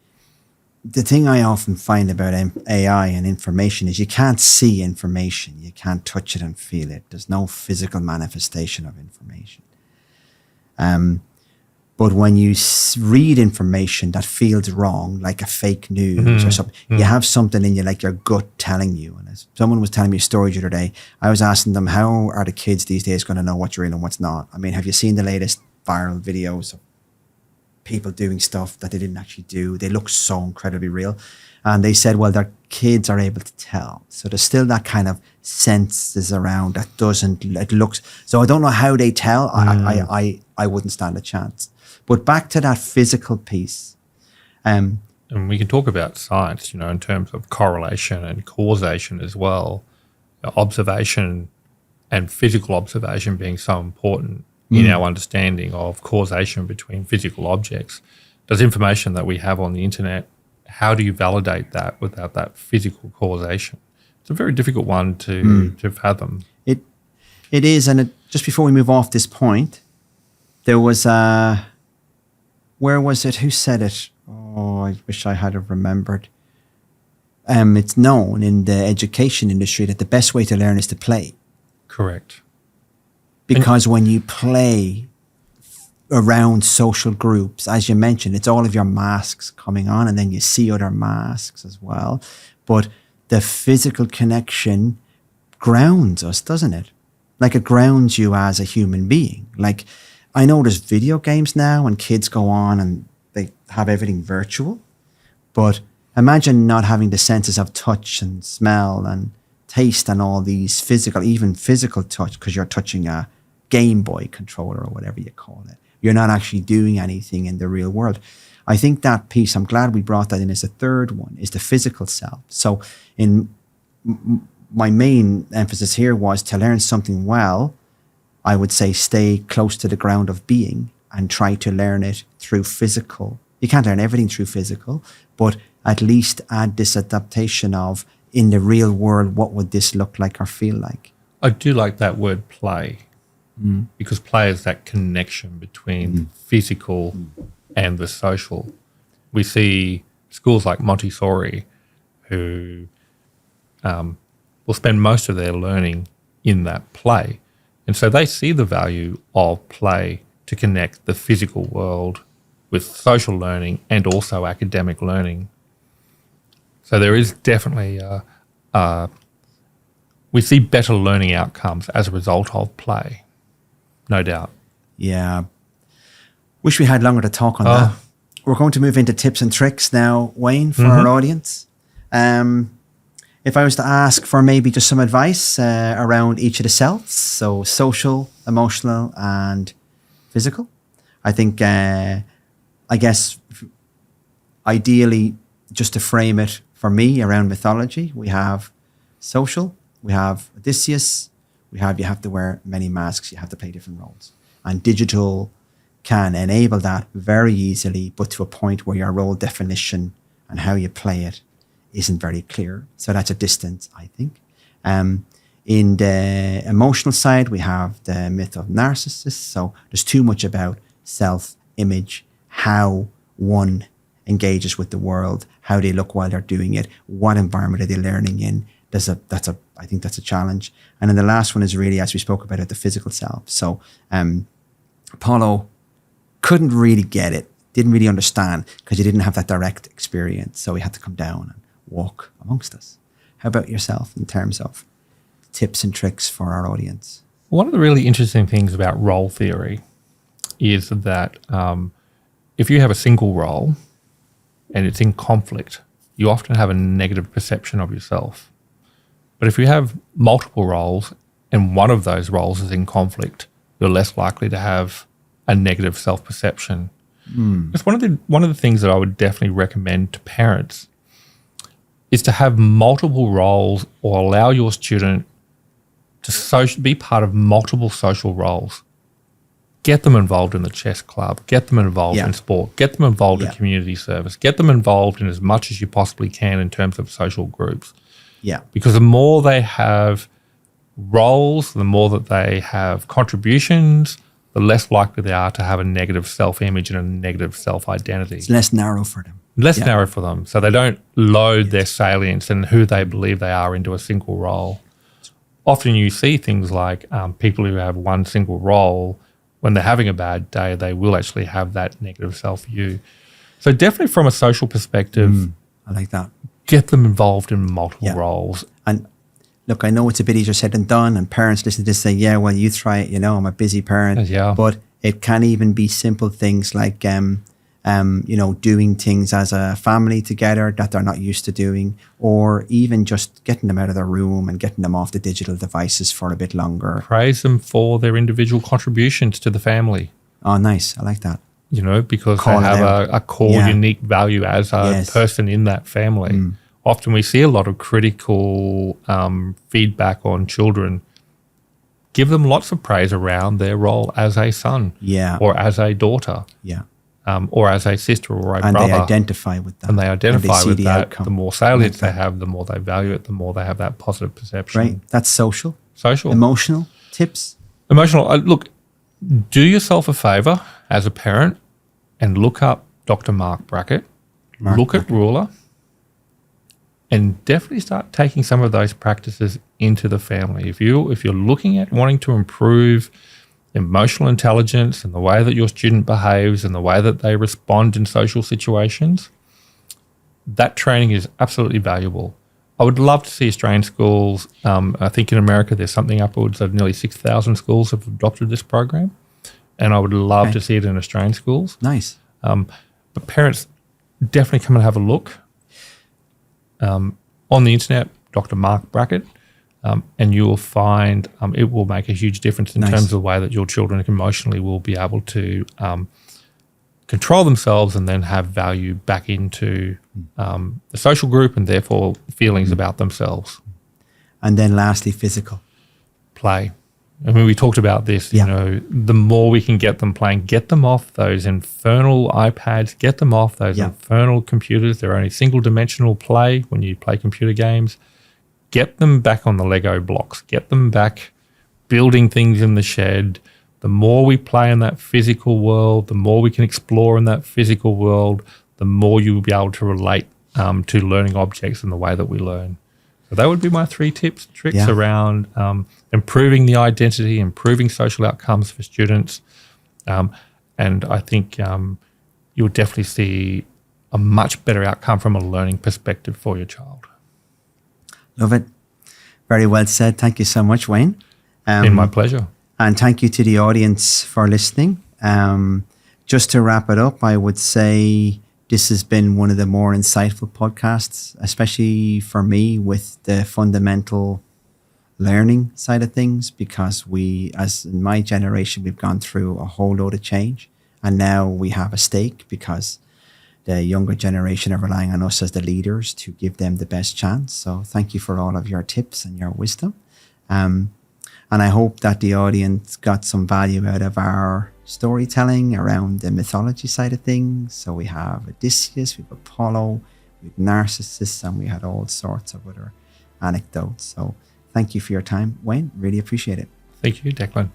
The thing I often find about AI and information is you can't see information. You can't touch it and feel it. There's no physical manifestation of information. But when you read information that feels wrong, like a fake news or something, you have something in you, like your gut telling you. And as someone was telling me a story the other day, I was asking them, how are the kids these days going to know what's real and what's not? I mean, have you seen the latest viral videos of people doing stuff that they didn't actually do? They look so incredibly real. And they said, well, their kids are able to tell. So there's still that kind of senses around that it looks. So I don't know how they tell. I wouldn't stand a chance. But back to that physical piece. And we can talk about science, in terms of correlation and causation as well. Observation and physical observation being so important in our understanding of causation between physical objects. Does information that we have on the internet, how do you validate that without that physical causation? It's a very difficult one to fathom. It is, and just before we move off this point, there was where was it? Who said it? Oh, I wish I had have remembered. It's known in the education industry that the best way to learn is to play. Correct. Because when you play around social groups, as you mentioned, it's all of your masks coming on, and then you see other masks as well. But the physical connection grounds us, doesn't it? Like it grounds you as a human being. Like I know there's video games now and kids go on and they have everything virtual. But imagine not having the senses of touch and smell and taste and all these even physical touch, because you're touching a Game Boy controller or whatever you call it. You're not actually doing anything in the real world. I think that piece, I'm glad we brought that in as a third one, is the physical self. So my main emphasis here was to learn something well, I would say stay close to the ground of being and try to learn it through physical. You can't learn everything through physical, but at least add this adaptation of, in the real world, what would this look like or feel like? I do like that word play, because play is that connection between physical and the social. We see schools like Montessori who will spend most of their learning in that play. And so they see the value of play to connect the physical world with social learning and also academic learning. So there is definitely we see better learning outcomes as a result of play, no doubt. Yeah. Wish we had longer to talk on that. We're going to move into tips and tricks now, Wayne, for our audience. If I was to ask for maybe just some advice around each of the selves, so social, emotional, and physical, I think, I guess, ideally, just to frame it for me around mythology, we have social, we have Odysseus, you have to wear many masks, you have to play different roles. And digital can enable that very easily, but to a point where your role definition and how you play it isn't very clear. So that's a distance, I think. In the emotional side, we have the myth of Narcissus. So there's too much about self-image, how one engages with the world, how they look while they're doing it, what environment are they learning in. I think that's a challenge. And then the last one is really, as we spoke about it, the physical self. So Apollo couldn't really get it, didn't really understand, because he didn't have that direct experience. So he had to come down and walk amongst us. How about yourself in terms of tips and tricks for our audience? One of the really interesting things about role theory is that if you have a single role and it's in conflict, you often have a negative perception of yourself. But if you have multiple roles and one of those roles is in conflict, you're less likely to have a negative self-perception. It's one of the things that I would definitely recommend to parents is to have multiple roles or allow your student to be part of multiple social roles. Get them involved in the chess club. Get them involved in sport. Get them involved in community service. Get them involved in as much as you possibly can in terms of social groups. Yeah. Because the more they have roles, the more that they have contributions, the less likely they are to have a negative self-image and a negative self-identity. It's less narrow for them. Less narrow for them. So they don't load their salience and who they believe they are into a single role. Often you see things like people who have one single role, when they're having a bad day, they will actually have that negative self-view. So definitely from a social perspective, I like that. Get them involved in multiple roles. And look, I know it's a bit easier said than done, and parents listen to this say, yeah, well, you try it, I'm a busy parent. But it can even be simple things like, doing things as a family together that they're not used to doing, or even just getting them out of their room and getting them off the digital devices for a bit longer. Praise them for their individual contributions to the family. Oh, nice. I like that. Because they have a core unique value as a person in that family. Often we see a lot of critical feedback on children. Give them lots of praise around their role as a son or as a daughter. Or as a sister or a brother. And they identify with that. And they identify with that. Outcome. The more salience they have, the more they value it, the more they have that positive perception. Right. That's social. Social. Emotional tips. Emotional. Look, do yourself a favor as a parent and look up Dr. Mark Brackett. Look at Ruler. And definitely start taking some of those practices into the family. If you're looking at wanting to improve emotional intelligence and the way that your student behaves and the way that they respond in social situations, that training is absolutely valuable. I would love to see Australian schools, I think in America there's something upwards of nearly 6,000 schools have adopted this program, and I would love to see it in Australian schools. Nice. But parents, definitely come and have a look. On the internet, Dr. Mark Brackett, and you will find it will make a huge difference in terms of the way that your children emotionally will be able to control themselves and then have value back into the social group and therefore feelings about themselves. And then lastly, physical. Play. I mean, we talked about this, the more we can get them playing, get them off those infernal iPads, get them off those infernal computers. They're only single-dimensional play when you play computer games. Get them back on the Lego blocks. Get them back building things in the shed. The more we play in that physical world, the more we can explore in that physical world, the more you will be able to relate to learning objects in the way that we learn. So that would be my 3 tips, tricks around improving the identity, improving social outcomes for students. And I think you'll definitely see a much better outcome from a learning perspective for your child. Love it. Very well said. Thank you so much, Wayne. Been my pleasure. And thank you to the audience for listening. Just to wrap it up, I would say this has been one of the more insightful podcasts, especially for me with the fundamental learning side of things, because we, as in my generation, we've gone through a whole load of change, and now we have a stake because the younger generation are relying on us as the leaders to give them the best chance. So thank you for all of your tips and your wisdom. And I hope that the audience got some value out of our storytelling around the mythology side of things. So we have Odysseus, we have Apollo, we have Narcissus, and we had all sorts of other anecdotes. So thank you for your time, Wayne. Really appreciate it. Thank you, Declan.